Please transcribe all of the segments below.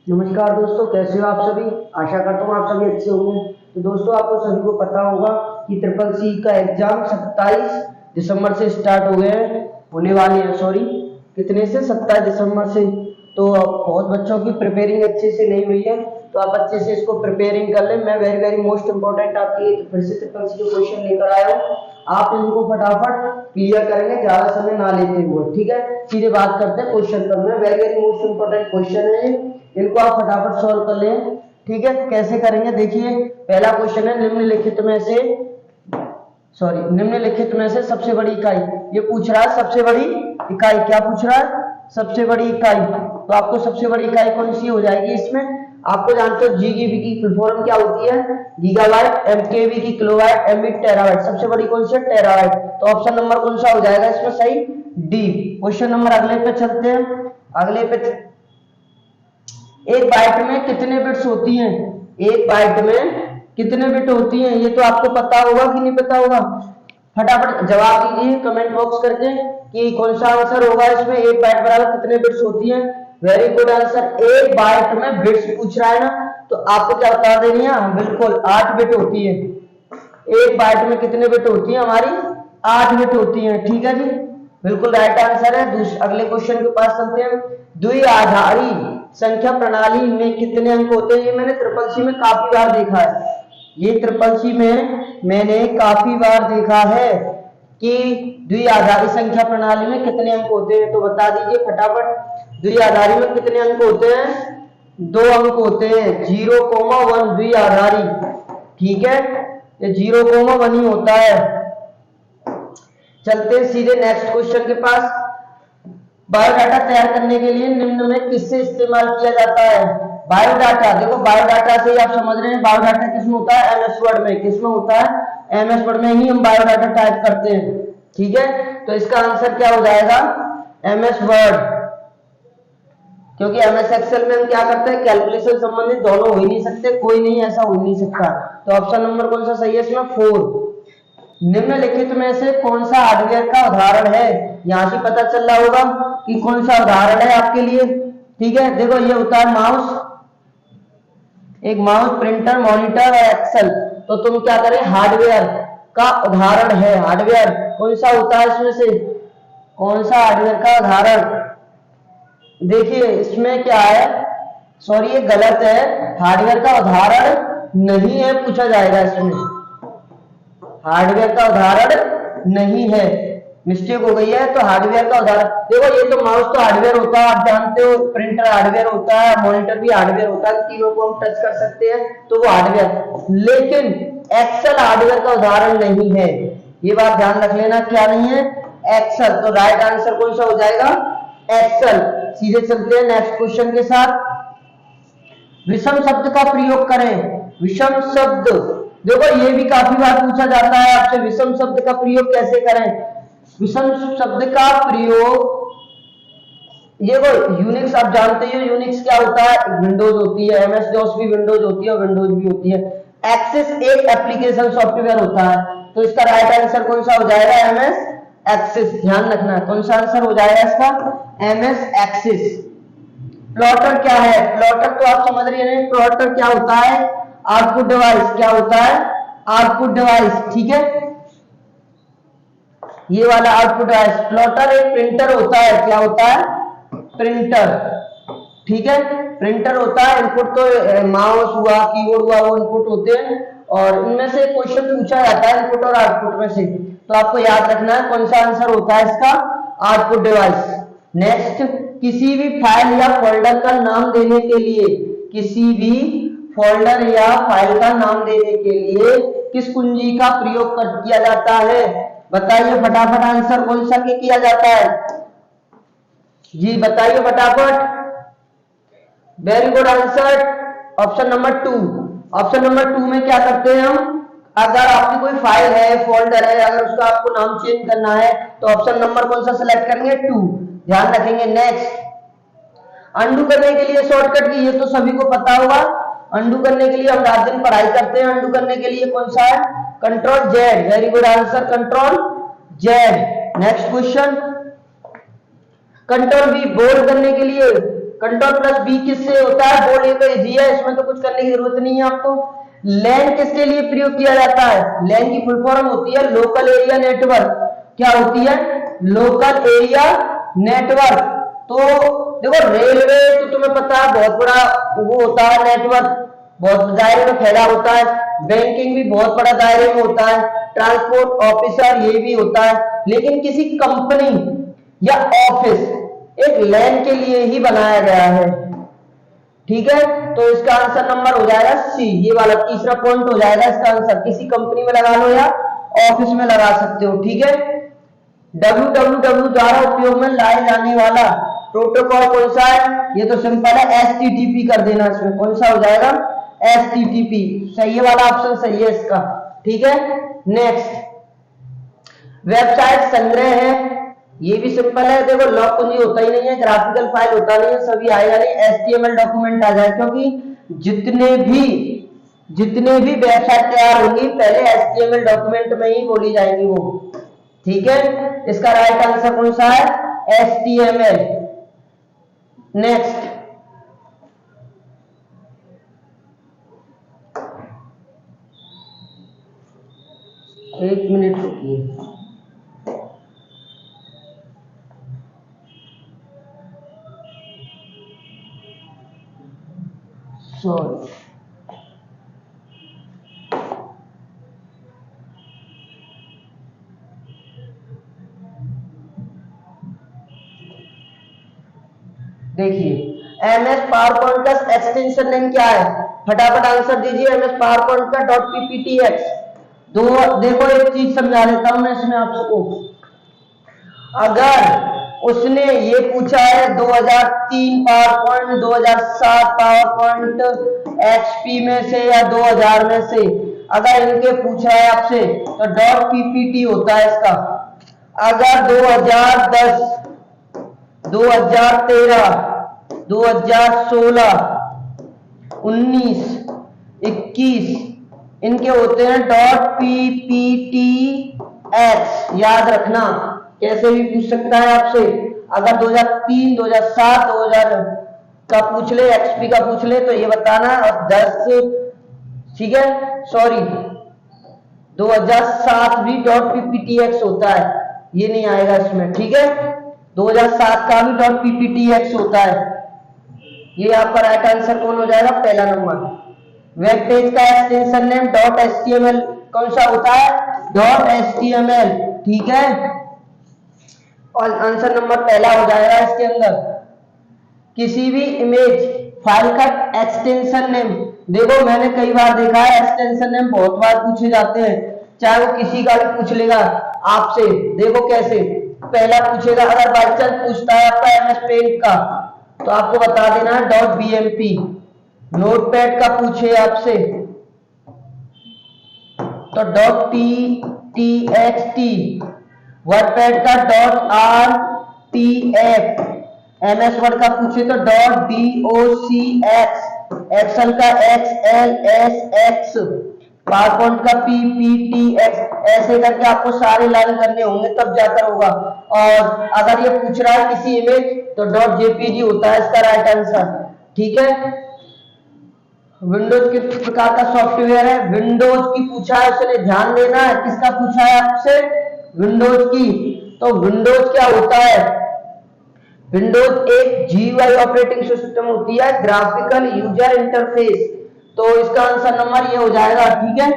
नमस्कार दोस्तों, कैसे हो आप सभी। आशा करता हूँ आप सभी अच्छे होंगे। तो दोस्तों, आपको सभी को पता होगा कि ट्रिपल सी का एग्जाम 27 दिसंबर से स्टार्ट हो गए हैं, होने वाले हैं। सॉरी, कितने से? 27 दिसंबर से। तो बहुत बच्चों की प्रिपेयरिंग अच्छे से नहीं हुई है, तो आप अच्छे से इसको प्रिपेयरिंग कर लें। मैं वेरी वेरी मोस्ट इंपॉर्टेंट आपके लिए फिर से ट्रिपल सी के क्वेश्चन लेकर आया हूँ। आप इनको फटाफट क्लियर करेंगे, ज्यादा समय ना लेते हुए। ठीक है, सीधे बात करते हैं क्वेश्चन पर। मैं very very most important question है, इनको आप फटाफट सॉल्व कर लें। ठीक है, कैसे करेंगे देखिए। पहला क्वेश्चन है, निम्नलिखित में से सबसे बड़ी इकाई। ये पूछ रहा है सबसे बड़ी इकाई। क्या पूछ रहा है? सबसे बड़ी इकाई। तो आपको सबसे बड़ी इकाई कौन सी हो जाएगी इसमें? आपको जानते हो जीबी की फुल फॉर्म क्या होती है? गीगाबाइट। एमकेबी की किलोबाइट। MB terabyte. सबसे बड़ी कौन सी है? टेराबाइट। तो ऑप्शन नंबर कौन सा हो जाएगा इसमें सही? डी। क्वेश्चन नंबर अगले पे चलते हैं। अगले पे, एक बाइट में कितने बिट्स होती हैं? एक बाइट में कितने बिट होती हैं? ये तो आपको पता होगा कि नहीं पता होगा? फटाफट जवाब दीजिए कमेंट बॉक्स करके कि कौन सा आंसर होगा इसमें। एक बाइट बराबर कितने बिट्स होती हैं? Very good answer. एक बाइट में बिट्स पूछ रहा है ना, तो आपको क्या बता देनी है? बिल्कुल 8 बिट होती है। एक बाइट में कितने बिट होती है हमारी? 8 बिट होती है। ठीक है जी, बिल्कुल राइट आंसर है। अगले क्वेश्चन के पास चलते हैं। द्विआधारी संख्या प्रणाली में कितने अंक होते हैं? ये मैंने ट्रिपल सी में काफी बार देखा है। ये ट्रिपल सी में मैंने काफी बार देखा है कि द्विआधारी संख्या प्रणाली में कितने अंक होते हैं। तो बता दीजिए फटाफट, द्विआधारी में कितने अंक होते हैं? 2 अंक होते हैं। 0,1 द्विआधारी। ठीक है, ये 0,1 ही होता है। चलते हैं सीधे नेक्स्ट क्वेश्चन के पास। बायोडाटा तैयार करने के लिए निम्न में किससे इस्तेमाल किया जाता है? बायोडाटा। देखो, बायोडाटा से ही आप समझ रहे हैं बायोडाटा किसमें होता है? एमएस वर्ड में। किसमें होता है? एमएस वर्ड में ही हम बायोडाटा टाइप करते हैं। ठीक है, तो इसका आंसर क्या हो जाएगा? MS word. क्योंकि एमएस एक्सेल में हम क्या करते हैं? कैलकुलेशन संबंधित दोनों हो ही नहीं सकते, कोई नहीं ऐसा हो नहीं सकता। तो ऑप्शन नंबर कौन सा सही है इसमें? 4। निम्नलिखित में से कौन सा हार्डवेयर का उदाहरण है? यहां से पता चल रहा होगा कि कौन सा उदाहरण है आपके लिए। ठीक है, देखो ये होता है माउस, एक माउस, प्रिंटर, मॉनिटर और एक्सेल। तो तुम क्या करें? हार्डवेयर का उदाहरण है। हार्डवेयर कौन सा होता है इसमें से? कौन सा हार्डवेयर का उदाहरण? देखिए इसमें क्या है, सॉरी ये गलत है। हार्डवेयर का उदाहरण नहीं है पूछा जाएगा इसमें। हार्डवेयर का उदाहरण नहीं है, मिस्टेक हो गई है। तो हार्डवेयर का उदाहरण देखो, ये तो माउस तो हार्डवेयर होता है, आप जानते हो। प्रिंटर हार्डवेयर होता है, मॉनिटर भी हार्डवेयर होता है, तीनों को हम टच कर सकते हैं, तो वो हार्डवेयर। लेकिन एक्सेल हार्डवेयर का उदाहरण नहीं है, ये बात ध्यान रख लेना। क्या नहीं है? एक्सेल। तो राइट आंसर कौन सा हो जाएगा? एक्सेल। सीधे चलते हैं नेक्स्ट क्वेश्चन के साथ। विषम शब्द का प्रयोग करें। विषम शब्द, देखो ये भी काफी बार पूछा जाता है आपसे, विषम शब्द का प्रयोग कैसे करें? विषम शब्द का प्रयोग, ये वो यूनिक्स आप जानते हो। यूनिक्स क्या होता है? विंडोज होती है, एमएस डॉस भी विंडोज होती है, विंडोज भी होती है। एक्सेस एक एप्लीकेशन सॉफ्टवेयर होता है। तो इसका राइट आंसर कौन सा हो जाएगा? MS Access. ध्यान रखना है कौन सा आंसर हो जाएगा इसका? MS access. प्लॉटर क्या है? प्लॉटर तो आप समझ रहे हैं, प्लॉटर क्या होता है? Output device. क्या होता है? Output device. ठीक है, ये वाला आउटपुट डिवाइस। प्लॉटर एक प्रिंटर होता है। क्या होता है? प्रिंटर। ठीक है, प्रिंटर होता है। इनपुट तो माउस हुआ, कीबोर्ड हुआ, वो इनपुट होते हैं, और इनमें से क्वेश्चन पूछा जाता है इनपुट और आउटपुट में से। तो आपको याद रखना है कौन सा आंसर होता है इसका? Output device. नेक्स्ट, किसी भी फाइल या फोल्डर का नाम देने के लिए, किसी भी फोल्डर या फाइल का नाम देने के लिए किस कुंजी का प्रयोग किया जाता है? बताइए फटाफट, आंसर कौन सा किया जाता है जी? बताइए फटाफट। Very good answer, option number 2। Option number 2 में क्या करते हैं हम? अगर आपकी कोई फाइल है, फोल्डर है, अगर उसका आपको नाम चेंज करना है, तो ऑप्शन नंबर कौन सा सिलेक्ट करेंगे? 2। ध्यान रखेंगे। नेक्स्ट, अंडू करने के लिए शॉर्टकट की, ये तो सभी को पता होगा। अंडू करने के लिए हम रात दिन पढ़ाई करते हैं। अंडू करने के लिए कौन सा है? Control Z. Very good answer, control Z. Next question, control V bold करने के लिए कंट्रोल प्लस बी किससे होता है, बोर्ड ये तो इजी है, इसमें तो कुछ करने की जरूरत नहीं है आपको। लैन किसके लिए प्रयोग किया जाता है, लैन की फुल फॉर्म होती है लोकल एरिया नेटवर्क। क्या होती है, लोकल एरिया नेटवर्क। तो देखो रेलवे तो तुम्हें पता है बहुत बड़ा वो होता है नेटवर्क, बहुत दायरे में फैला होता है। बैंकिंग भी बहुत बड़ा दायरे में होता है, ट्रांसपोर्ट ऑफिसर ये भी होता है। लेकिन किसी कंपनी या ऑफिस एक लैन के लिए ही बनाया गया है, ठीक है। तो इसका आंसर नंबर हो जाएगा सी, ये वाला तीसरा पॉइंट हो जाएगा इसका आंसर। किसी कंपनी में लगा लो या ऑफिस में लगा सकते हो, ठीक है। www द्वारा उपयोग में लाए जाने वाला प्रोटोकॉल कौन सा है, ये तो सिंपल है, एचटीटीपी कर देना इसमें। कौन सा हो जाएगा, एचटीटीपी। सही वाला ऑप्शन सही है इसका, ठीक है। नेक्स्ट, वेबसाइट संग्रह है, ये भी सिंपल है। देखो लॉग कुंजी होता ही नहीं है, ग्राफिकल फाइल होता नहीं है, सभी आएगा नहीं, एचटीएमएल डॉक्यूमेंट आ जाए, क्योंकि जितने भी वेबसाइट तैयार होंगी पहले एचटीएमएल डॉक्यूमेंट में ही बोली जाएगी वो, ठीक है। इसका राइट आंसर कौन सा है, एचटीएमएल। नेक्स्ट, एक मिनट रुकिए, सॉरी। देखिए एमएस पावर पॉइंट का एक्सटेंशन नेम क्या है, फटाफट आंसर दीजिए। एमएस पावर पॉइंट का .pptx। दो देखो एक चीज समझा देता हूं मैं इसमें आपको। अगर उसने ये पूछा है 2003 power point, 2007 power point XP में से या 2000 में से, अगर इनके पूछा है आपसे तो .ppt होता है इसका। अगर 2010, 2013, 2016, 19, 21 इनके होते हैं .pptx। याद रखना, कैसे भी पूछ सकता है आपसे। अगर 2003, 2007, 2000 का पूछ ले, एक्सपी का पूछ ले तो ये बताना, और 10, ठीक है, सॉरी 2007 भी .pptx होता है, ये नहीं आएगा इसमें, ठीक है। 2007 का भी .pptx होता है। ये आपका राइट आंसर कौन हो जाएगा, पहला नंबर। वेब पेज का एक्सटेंशन नेम .html कौन सा होता है, .html, ठीक है। और आंसर नंबर पहला हो जाएगा इसके अंदर। किसी भी इमेज फाइल का एक्सटेंशन नेम, देखो मैंने कई बार देखा है एक्सटेंशन नेम बहुत बार पूछे जाते हैं, चाहे वो किसी का भी पूछ लेगा आपसे। देखो कैसे, पहला पूछेगा, अगर बाई चांस पूछता है आपका एमएस पेंट का तो आपको बता देना है .bmp। नोटपैड का पूछे आपसे तो .txt, वर्डपैड का .rtf, एमएस वर्ड का पूछे तो .docx, एक्सेल का xlsx, पावरपॉइंट का pptx। ऐसे करके आपको सारे लाइन करने होंगे तब जाकर होगा। और अगर ये पूछ रहा है किसी इमेज तो .jpg होता है इसका राइट आंसर, ठीक है। विंडोज किस प्रकार का सॉफ्टवेयर है, विंडोज की पूछा है, उसने ध्यान देना है। किसका पूछा है आपसे, विंडोज की। तो विंडोज क्या होता है, विंडोज एक GUI ऑपरेटिंग सिस्टम होती है, ग्राफिकल यूजर इंटरफेस। तो इसका आंसर नंबर ये हो जाएगा, ठीक है।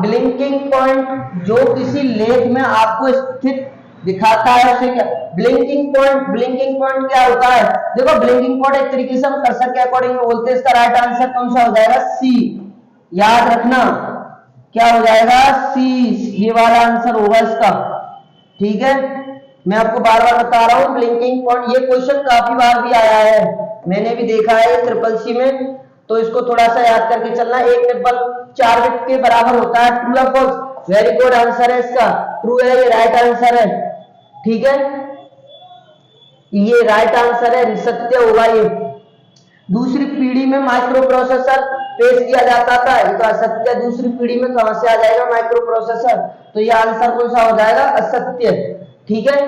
ब्लिंकिंग पॉइंट जो किसी लेख में आपको स्थित दिखाता है उसे क्या, ब्लिंकिंग पॉइंट। ब्लिंकिंग पॉइंट क्या होता है, देखो ब्लिंकिंग पॉइंट एक तरीके से हम कर्सर के अकॉर्डिंग बोलते हैं। इसका राइट आंसर कौन सा हो जाएगा, सी। याद रखना क्या हो जाएगा, सी, ये वाला आंसर होगा इसका, ठीक है। मैं आपको बार बार बता रहा हूं ब्लिंकिंग पॉइंट, ये क्वेश्चन काफी बार भी आया है, मैंने भी देखा है CCC में। तो इसको थोड़ा सा याद करके चलना। एक टेबल 4 बिट के बराबर होता है, ट्रू या फॉल्स, वेरी गुड आंसर है इसका, ट्रू है, ये राइट आंसर है, ठीक है, ये राइट आंसर है, सत्य होगा ये। दूसरी पीढ़ी में माइक्रो प्रोसेसर पेश किया जाता था, ये तो असत्य। दूसरी पीढ़ी में कहां से आ जाएगा माइक्रो प्रोसेसर, तो ये आंसर कौन सा हो जाएगा, असत्य, ठीक है।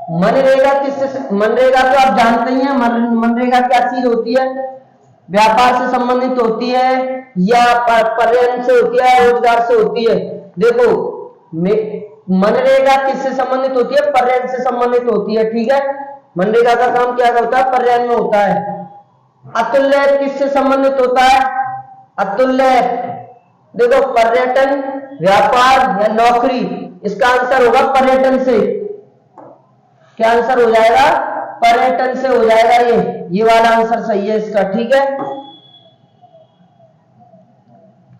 मनरेगा किससे, मनरेगा तो आप जानते ही हैं, मनरेगा क्या चीज होती है, व्यापार से संबंधित होती है या पर्यटन से होती है, रोजगार से होती है। देखो मनरेगा किससे संबंधित होती है, पर्यटन से संबंधित होती है, ठीक है। मनरेगा का काम क्या होता है, पर्यटन में होता है। अतुल्य किससे संबंधित होता है, अतुल्य देखो पर्यटन, व्यापार या नौकरी, इसका आंसर होगा पर्यटन से। क्या आंसर हो जाएगा, पर्यटन से हो जाएगा, ये वाला आंसर सही है इसका, ठीक है।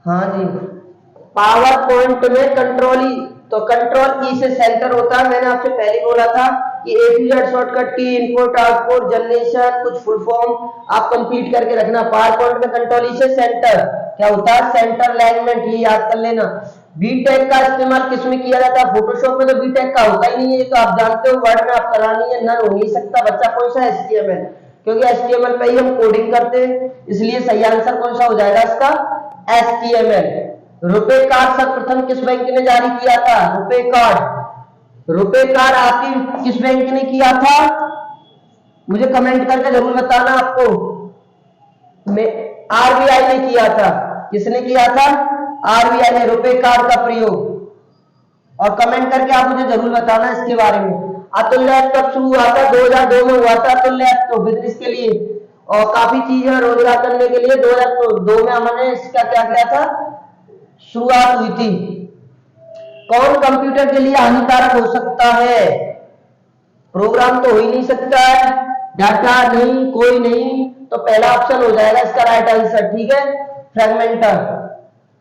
हाँ जी, पावर पॉइंट में कंट्रोल ई, तो कंट्रोल ई से सेंटर होता है। मैंने आपसे पहले बोला था कि ए टू जेड शॉर्टकट की इनपुट आउटपुट जनरेशन कुछ फुल फॉर्म आप कंप्लीट करके रखना। पावर पॉइंट में कंट्रोल ई से सेंटर क्या होता है, सेंटर अलाइनमेंट, ये याद कर लेना। बीटेक का इस्तेमाल किसमें किया जाता है, फोटोशॉप में तो बीटेक का होता ही नहीं है, ये तो आप जानते हो। वर्ड में आप करानी है, नन हो नहीं सकता बच्चा कौन सा, एचटीएमएल, क्योंकि एचटीएमएल पे ही हम कोडिंग करते हैं, इसलिए सही आंसर कौन सा हो जाएगा इसका, एचटीएमएल। रुपए कार्ड सर्वप्रथम किस बैंक ने जारी किया था, रुपए कार्ड, रुपए कार्ड आपकी किस बैंक ने किया था, मुझे कमेंट करके जरूर बताना आपको। आरबीआई ने किया था। किसने किया था, आरबीआई ने रुपए कार्ड का प्रयोग, और कमेंट करके आप मुझे जरूर बताना इसके बारे में। अतुल्य ऐप कब शुरू हुआ था, 2002 में हुआ था अतुल्य ऐप, तो बिजनेस के लिए और काफी चीजें रोजगार करने के लिए 2002 में हमने इसका क्या किया था, शुरुआत हुई थी। कौन कंप्यूटर के लिए हानिकारक हो सकता है, प्रोग्राम तो हो ही नहीं सकता है, डाटा नहीं, कोई नहीं, तो पहला ऑप्शन हो जाएगा इसका राइट आंसर, ठीक है, fragmenter.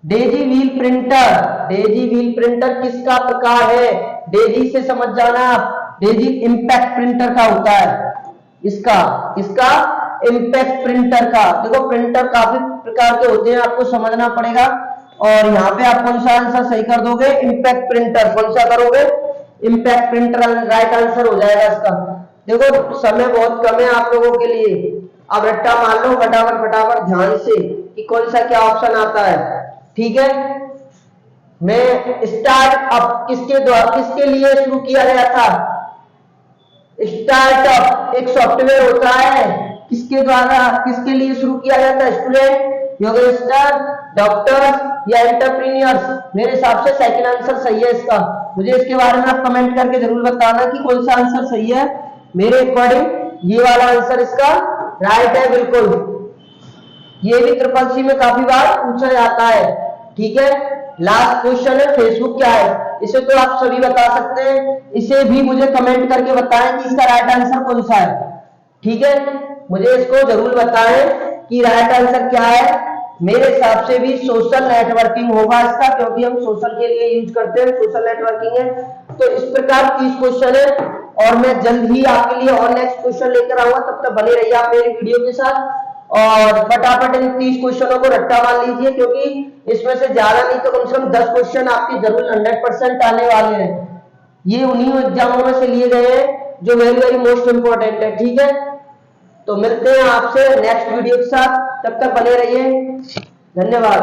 Daisy wheel printer, daisy wheel printer किसका प्रकार है, डेजी से समझ जाना आप, डेजी इंपैक्ट प्रिंटर का होता है, इसका इंपैक्ट प्रिंटर का। देखो प्रिंटर काफी प्रकार के होते हैं, आपको समझना पड़ेगा, और यहाँ पे आप कौन सा आंसर सही कर दोगे, इंपैक्ट प्रिंटर, कौन सा करोगे, इंपैक्ट प्रिंटर राइट आंसर हो जाएगा इसका। देखो समय बहुत कम है आप लोगों के लिए, अब रट्टा मार लो फटाफट ध्यान से कि कौन सा क्या ऑप्शन आता है, ठीक है। मैं स्टार्टअप किसके लिए शुरू किया गया था, स्टार्टअप एक सॉफ्टवेयर होता है, किसके द्वारा किसके लिए शुरू किया गया था, स्टूडेंट, योगेस्टर, डॉक्टर्स या एंटरप्रेन्योर्स। मेरे हिसाब से सेकंड आंसर सही है इसका। मुझे इसके बारे में आप कमेंट करके जरूर बताना कि कौन सा आंसर सही है। मेरे अकॉर्डिंग ये वाला आंसर इसका राइट है, बिल्कुल। ये भी ट्रिपल सी में काफी बार पूछा जाता है, ठीक है। लास्ट क्वेश्चन है, फेसबुक क्या है, इसे तो आप सभी बता सकते हैं, इसे भी मुझे कमेंट करके बताएं कि इसका राइट आंसर कौन सा है, ठीक है। मुझे इसको जरूर बताएं कि राइट आंसर क्या है। मेरे हिसाब से भी सोशल नेटवर्किंग होगा इसका, क्योंकि हम सोशल के लिए यूज करते हैं, सोशल नेटवर्किंग है। तो इस प्रकार 30 क्वेश्चन है, और मैं जल्द ही आपके लिए और नेक्स्ट क्वेश्चन लेकर आऊंगा, तब तक बने रहिए आप मेरी वीडियो के साथ, और फटाफट इन 30 क्वेश्चनों को रट्टा मार लीजिए, क्योंकि इसमें से ज्यादा नहीं तो कम से कम 10 क्वेश्चन आपके जरूर 100% आने वाले हैं। ये उन्हीं एग्जामों में से लिए गए हैं जो वेरी वेरी मोस्ट इंपोर्टेंट है, ठीक है। तो मिलते हैं आपसे नेक्स्ट वीडियो के साथ, तब तक बने रहिए, धन्यवाद।